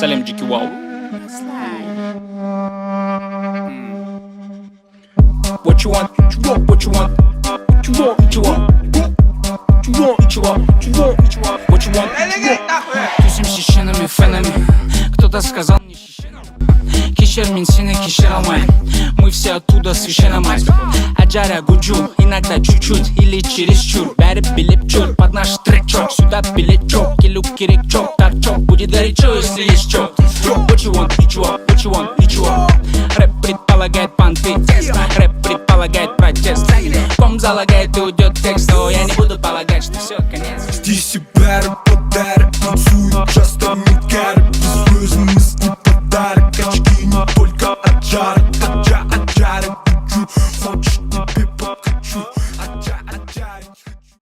Салем Джики Вау. What you want? What you want? What you want? What you want? What you want? What you want? What you want? What you want? What you want? Тусим шишенами, фенами. Кто-то сказал мне шишенам. Кешер мен сені кешер алмайын. Мы все оттуда священная мать. Аджаря гуджу, иногда чуть-чуть или чересчур. Бәрі билеп чур, под наш трек чок. Сюда билет чок, келу керек чок. Так чок, будет горячо, если есть чок. What you want? What you want?